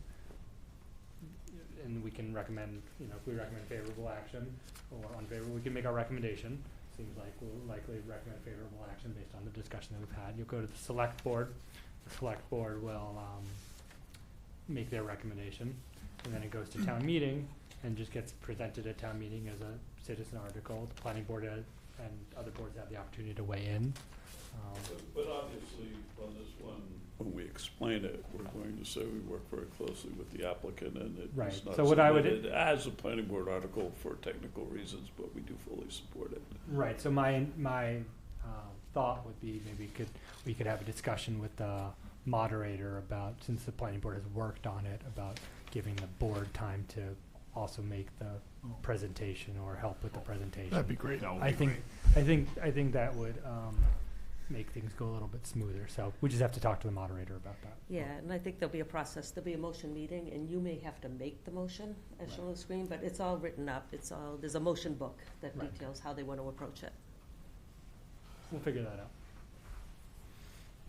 And we can recommend, if we recommend favorable action or unfavorable, we can make our recommendation. Seems like we'll likely recommend favorable action based on the discussion that we've had. You'll go to the select board. The select board will make their recommendation, and then it goes to town meeting and just gets presented at town meeting as a citizen article. The planning board and other boards have the opportunity to weigh in. But obviously, on this one, when we explain it, we're going to say we work very closely with the applicant, and it Right. is not So what I would- submitted as a planning board article for technical reasons, but we do fully support it. Right, so my thought would be maybe we could have a discussion with the moderator about, since the planning board has worked on it, about giving the board time to also make the presentation or help with the presentation. That'd be great. I think that would make things go a little bit smoother, so we just have to talk to the moderator about that. yeah, and I think there'll be a process. There'll be a motion meeting, and you may have to make the motion as shown on the screen, but it's all written up. There's a motion book that Right. details how they want to approach it. We'll figure that out.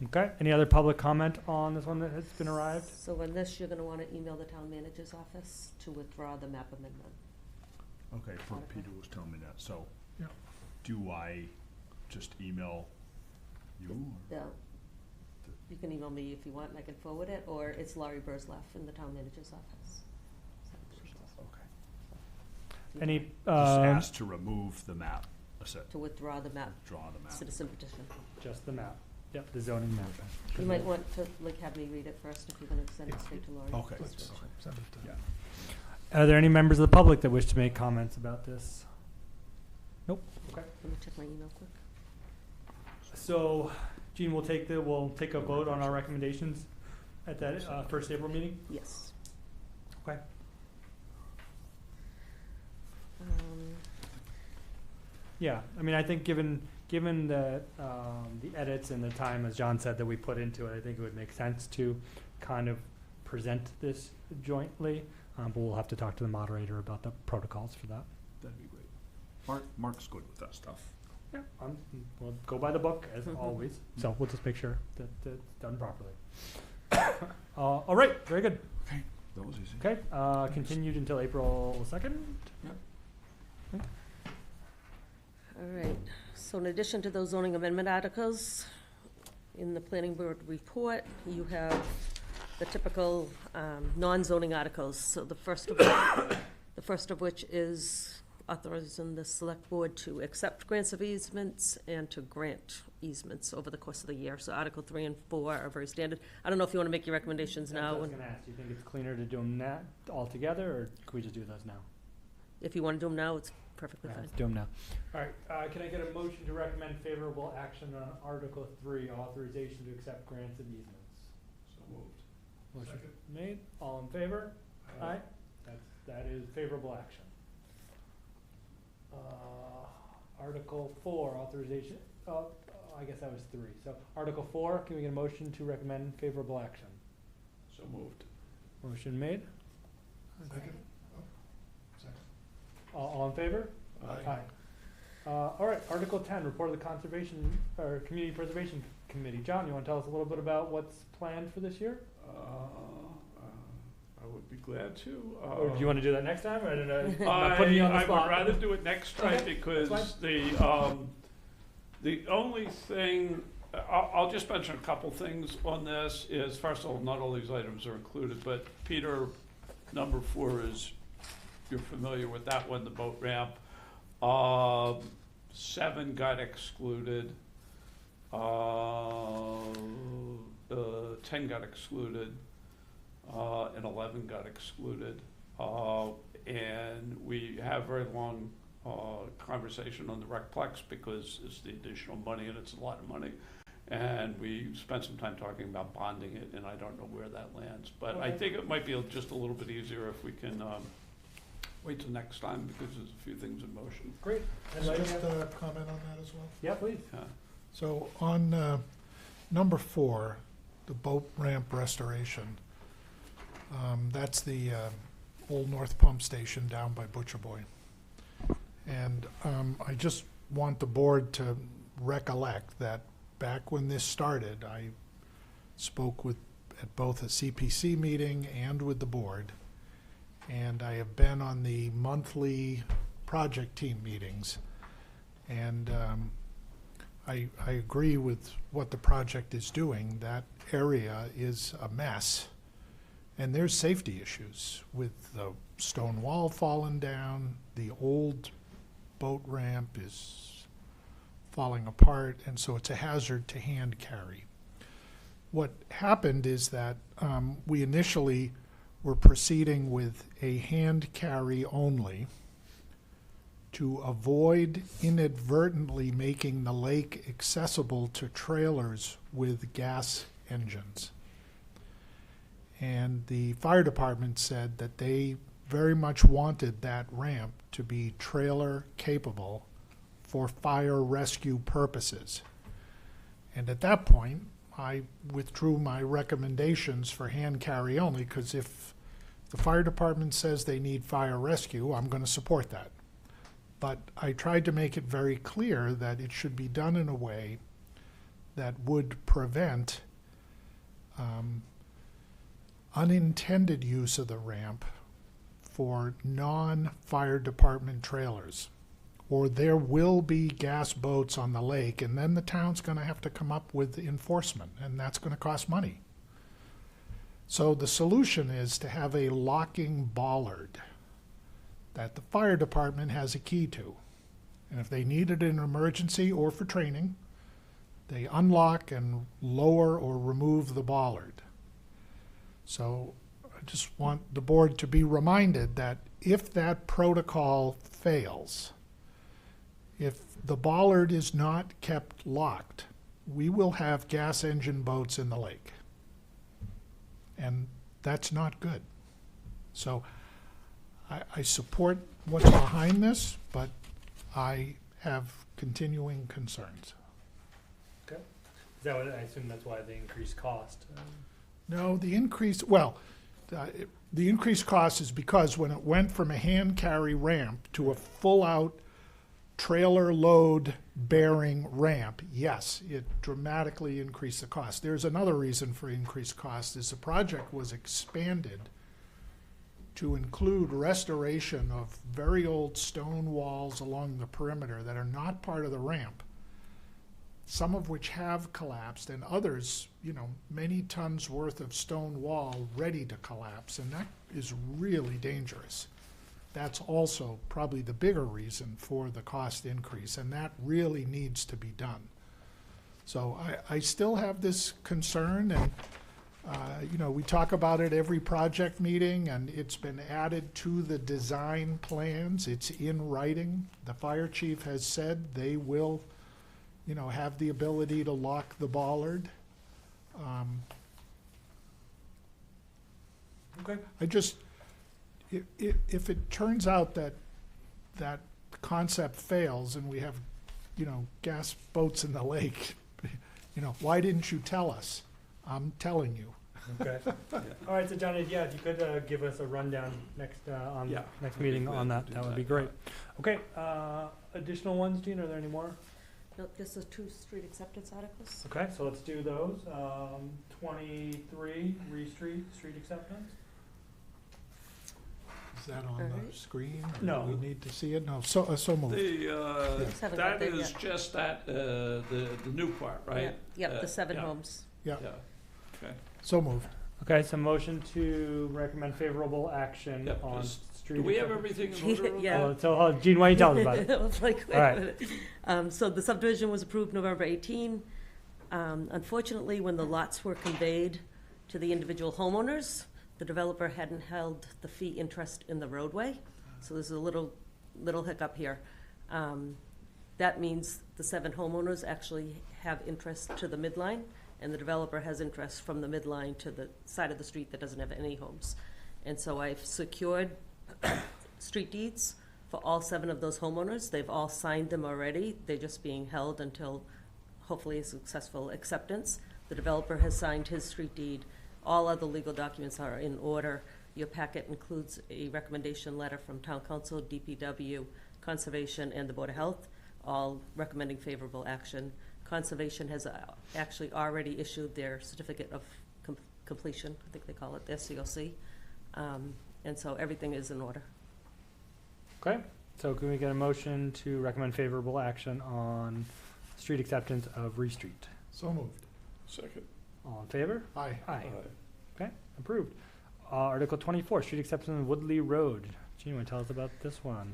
Okay, any other public comment on this one that has been arrived? So on this, you're gonna wanna email the town manager's office to withdraw the map amendment. Okay, Peter was telling me that, so. Yeah. Do I just email you? or- Yeah. You can email me if you want, and I can forward it, or it's Laurie Burzloff in the town manager's office. Okay. Any, Just ask to remove the map, To withdraw the map, draw the map. citizen petition. just the map? Yep, the zoning map. You might want to, have me read it first if you're gonna send it straight to Laurie. Okay. Send it to- Yeah. Are there any members of the public that wish to make comments about this? Nope. Okay. Let me check my email quick. So, Gene, we'll take a vote on our recommendations at that first April meeting? Yes. Okay. Yeah, I mean, I think given the edits and the time, as John said, that we put into it, I think it would make sense to kind of present this jointly. But we'll have to talk to the moderator about the protocols for that. That'd be great. Mark's good with that stuff. Yeah, we'll go by the book as always. So we'll just make sure that it's done properly. All right, very good. Okay, that was easy. Okay, continued until April 2nd? All right, so in addition to those zoning amendment articles, in the planning board report, you have the typical non-zoning articles. So the first of which is authorizing the select board to accept grants of easements and to grant easements over the course of the year. So Article 3 and 4 are very standard. I don't know if you want to make your recommendations I now. was gonna ask, do you think it's cleaner to do them all together, or can we just do those now? If you want to do them now, it's perfectly Yeah, fine. let's do them now. All right, can I get a motion to recommend favorable action on Article 3, authorization to accept grants and easements? So moved. Motion made, all in favor? Aye. That is favorable action. Article 4, authorization, I guess that was 3. So Article 4, can we get a motion to recommend favorable action? So moved. Motion made. Second. Oh, second. All in favor? Aye. All right, Article 10, report of the Conservation, or Community Preservation Committee. John, you want to tell us a little bit about what's planned for this year? I would be glad to. Or do you want to do that next time? I don't know. I'm not putting you on the I spot. would rather do it next time Okay, because that's the only thing, I'll just mention a couple things on this is, first of all, not all these items are included, but Peter, number 4 is, you're familiar with that one, the boat ramp. 7 got excluded. 10 got excluded. And 11 got excluded. And we have very long conversation on the Recplex because it's the additional money and it's a lot of money. And we spent some time talking about bonding it, and I don't know where that lands. But I think it might be just a little bit easier if we can wait till next time because there's a few things in motion. Great. Can I just comment on that as well? Yeah, please. Yeah. So on number 4, the boat ramp restoration, that's the old North Pump Station down by Butcher Boy. And I just want the board to recollect that back when this started, I spoke at both a CPC meeting and with the board. And I have been on the monthly project team meetings. And I agree with what the project is doing. That area is a mess. And there's safety issues with the stone wall falling down, the old boat ramp is falling apart, and so it's a hazard to hand carry. What happened is that we initially were proceeding with a hand carry only to avoid inadvertently making the lake accessible to trailers with gas engines. And the fire department said that they very much wanted that ramp to be trailer capable for fire rescue purposes. And at that point, I withdrew my recommendations for hand carry only, because if the fire department says they need fire rescue, I'm going to support that. But I tried to make it very clear that it should be done in a way that would prevent unintended use of the ramp for non-fire department trailers. Or there will be gas boats on the lake, and then the town's going to have to come up with enforcement, and that's going to cost money. So the solution is to have a locking bollard that the fire department has a key to. And if they need it in an emergency or for training, they unlock and lower or remove the bollard. So I just want the board to be reminded that if that protocol fails, if the bollard is not kept locked, we will have gas engine boats in the lake. And that's not good. So I support what's behind this, but I have continuing concerns. Okay. Is that what, I assume that's why the increased cost? No, the increased cost is because when it went from a hand carry ramp to a full-out trailer load bearing ramp, yes, it dramatically increased the cost. There's another reason for increased cost is the project was expanded to include restoration of very old stone walls along the perimeter that are not part of the ramp, some of which have collapsed, and others, many tons worth of stone wall ready to collapse, and that is really dangerous. That's also probably the bigger reason for the cost increase, and that really needs to be done. So I still have this concern, and we talk about it every project meeting, and it's been added to the design plans. It's in writing. The fire chief has said they will, have the ability to lock the bollard. Okay. If it turns out that that concept fails and we have, gas boats in the lake, why didn't you tell us? I'm telling you. Okay. All right, so Johnny, yeah, if you could give us a rundown next on Yeah, next I'd be meeting glad on to that, do that would that. be great. Okay, additional ones, Gene, are there any more? No, just the two street acceptance articles. Okay, so let's do those. 23, street acceptance. Is that on Alright. the screen? or No. do we need to see it? No, so moved. Just haven't got That there is yet. just that, the new part, right? Yep, the 7 yeah. homes. Yeah, Yeah, okay. so moved. Okay, so motion to recommend favorable action Yep, on just- street. Do we have acceptance. everything in order? Yeah. Gene, why don't you tell us about it? I was like, wait All a right. minute. So the subdivision was approved November 18. Unfortunately, when the lots were conveyed to the individual homeowners, the developer hadn't held the fee interest in the roadway. So there's a little hiccup here. That means the 7 homeowners actually have interest to the midline, and the developer has interest from the midline to the side of the street that doesn't have any homes. And so I've secured street deeds for all 7 of those homeowners. They've all signed them already. They're just being held until hopefully a successful acceptance. The developer has signed his street deed. All other legal documents are in order. Your packet includes a recommendation letter from Town Council, DPW, Conservation, and the Board of Health, all recommending favorable action. Conservation has actually already issued their certificate of completion, I think they call it, their COC. And so everything is in order. Okay, so can we get a motion to recommend favorable action on street acceptance of Ree Street? So moved. Second. All in favor? Aye. Aye. Okay, approved. Article 24, street acceptance of Woodley Road. Gene, you want to tell us about this one?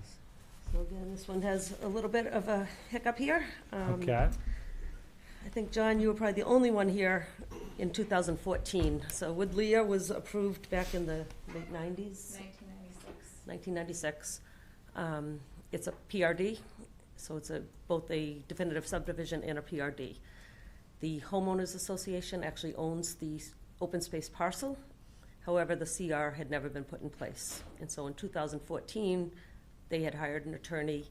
So again, this one has a little bit of a hiccup here. Okay, I think, John, you were probably the only one here in 2014. So Woodlea was approved back in the late 90s, 1996. It's a PRD, so it's both a definitive subdivision and a PRD. The homeowners association actually owns the open space parcel. However, the CR had never been put in place. And so in 2014, they had hired an attorney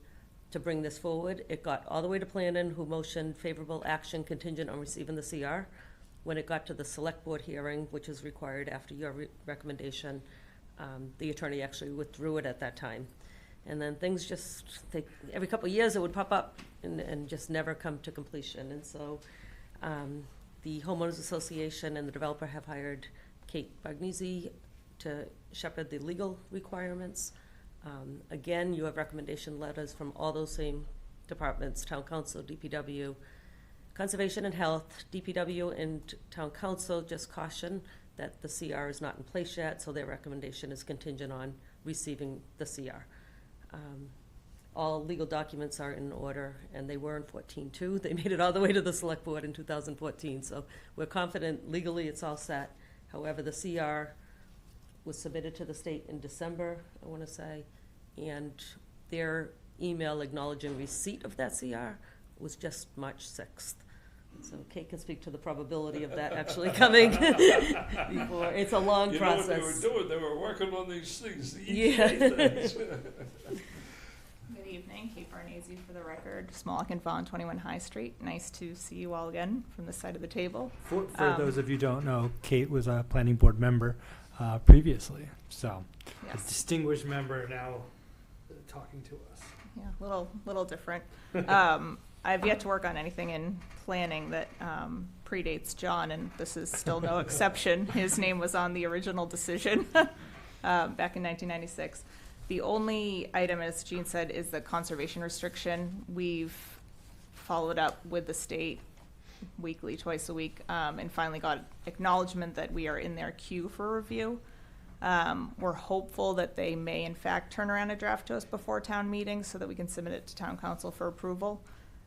to bring this forward. It got all the way to planning, who motioned favorable action contingent on receiving the CR. When it got to the select board hearing, which is required after your recommendation, the attorney actually withdrew it at that time. And then things just, every couple of years it would pop up and just never come to completion. And so the homeowners association and the developer have hired Kate Bagnesi to shepherd the legal requirements. Again, you have recommendation letters from all those same departments, Town Council, DPW, Conservation and Health. DPW and Town Council just caution that the CR is not in place yet, so their recommendation is contingent on receiving the CR. All legal documents are in order, and they were in 14 too. They made it all the way to the select board in 2014, so we're confident legally it's all set. However, the CR was submitted to the state in December, I want to say, and their email acknowledging receipt of that CR was just March 6th. So Kate can speak to the probability of that actually coming before. It's a long process. You know what they were doing? They were working on these things, the Yeah. EPA things. Good evening, Kate Farnese for the record, Smolak and Vaughan, 21 High Street. Nice to see you all again from this side of the table. for those of you who don't know, Kate was a planning board member previously, so a Yes, distinguished member now talking to us. yeah, little different. I've yet to work on anything in planning that predates John, and this is still no exception. His name was on the original decision back in 1996. The only item, as Jean said, is the conservation restriction. We've followed up with the state weekly, twice a week, and finally got acknowledgement that we are in their queue for review. We're hopeful that they may in fact turn around a draft to us before town meeting so that we can submit it to town council for approval.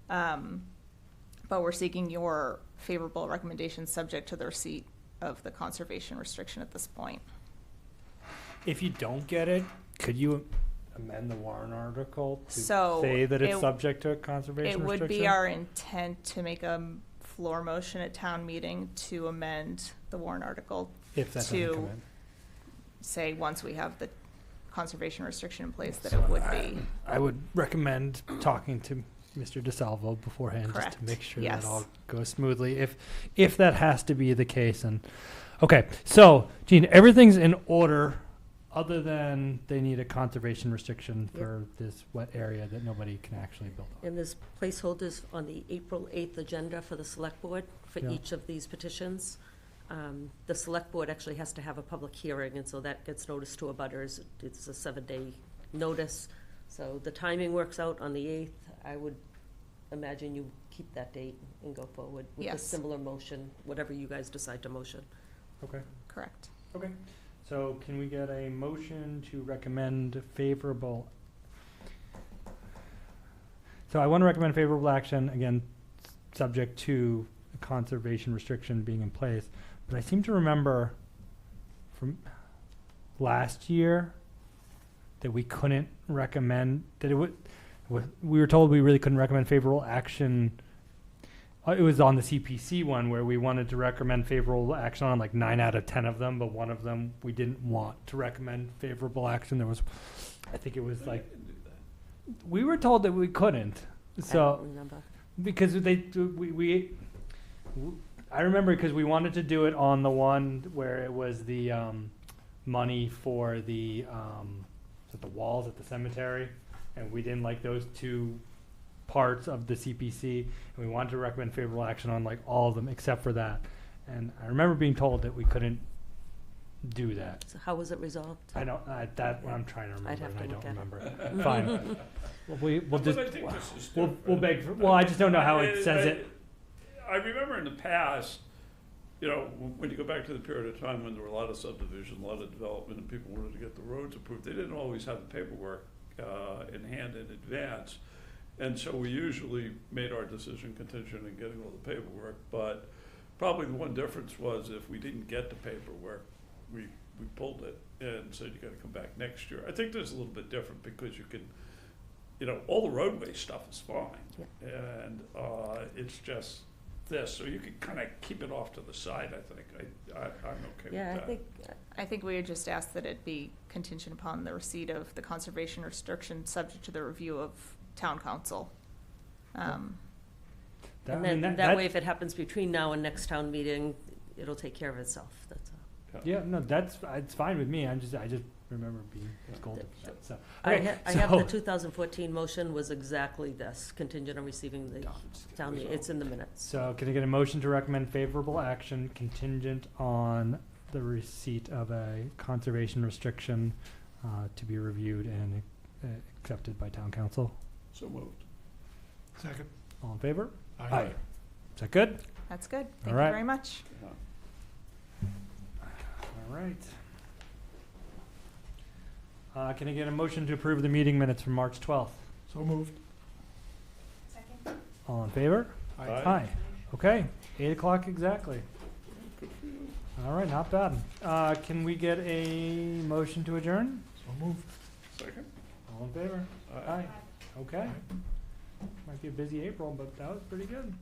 But we're seeking your favorable recommendations subject to the receipt of the conservation restriction at this point. If you don't get it, could you amend the warrant article to So say that it's it- subject to a conservation It would restriction? be our intent to make a floor motion at town meeting to amend the warrant article, If that doesn't to come in. say once we have the conservation restriction in place that it would be. I would recommend talking to Mr. DeSalvo beforehand, just Correct. to make sure Yes. that all goes smoothly. If that has to be the case, and Okay, so, Gene, everything's in order, other than they need a conservation restriction Yep. for this wet area that nobody can actually build on. And there's placeholders on the April 8th agenda for the select board for Yeah. each of these petitions. The select board actually has to have a public hearing, and so that gets noticed to abutters. It's a 7-day notice. So the timing works out on the 8th. I would imagine you keep that date and go forward with a Yes. similar motion, whatever you guys decide to motion. Okay, Correct. okay. So can we get a motion to recommend favorable? So I want to recommend favorable action, again, subject to a conservation restriction being in place. But I seem to remember from last year that we couldn't recommend, that it would, we were told we really couldn't recommend favorable action. It was on the CPC one where we wanted to recommend favorable action on like 9 out of 10 of them, but one of them we didn't want to recommend favorable action. There was, I think it was like, we were told that we couldn't. I don't So, remember. because I remember because we wanted to do it on the one where it was the money for the walls at the cemetery, and we didn't like those two parts of the CPC, and we wanted to recommend favorable action on like all of them except for that. And I remember being told that we couldn't do that. So how was it resolved? I don't. That one I'm trying to remember, I'd have and to I look don't at it. remember. Fine. Well, we'll just But I think this is we'll different. beg. For, well, I just don't know how it says it. I remember in the past, you know, when you go back to the period of time when there were a lot of subdivision, a lot of development, and people wanted to get the roads approved, they didn't always have the paperwork in hand in advance. And so we usually made our decision contingent on getting all the paperwork. But probably the one difference was if we didn't get the paperwork, we pulled it and said, you gotta come back next year. I think there's a little bit different because you can, you know, all the roadway stuff is fine. Yeah. And it's just this, so you can kind of keep it off to the side, I think. I'm okay with Yeah, that. I think, I think we would just ask that it be contingent upon the receipt of the conservation restriction, subject to the review of town council. and then that way, if it happens between now and next town meeting, it'll take care of itself, that's all. Yeah, no, it's fine with me. I just remember being scolded for that. So I okay, have the so- 2014 motion was exactly this, contingent on receiving the town, it's in the minutes. So can I get a motion to recommend favorable action contingent on the receipt of a conservation restriction to be reviewed and accepted by town council? So moved. Second. All in favor? Aye. Is that good? That's good. All Thank you right. very much. Yeah. All right. Can I get a motion to approve the meeting minutes from March 12th? So moved. Second. All in favor? Aye. Aye. Okay, 8 o'clock exactly. All right, not bad. Can we get a motion to adjourn? So moved. Second? All in favor? Aye. Okay. Might be a busy April, but that was pretty good.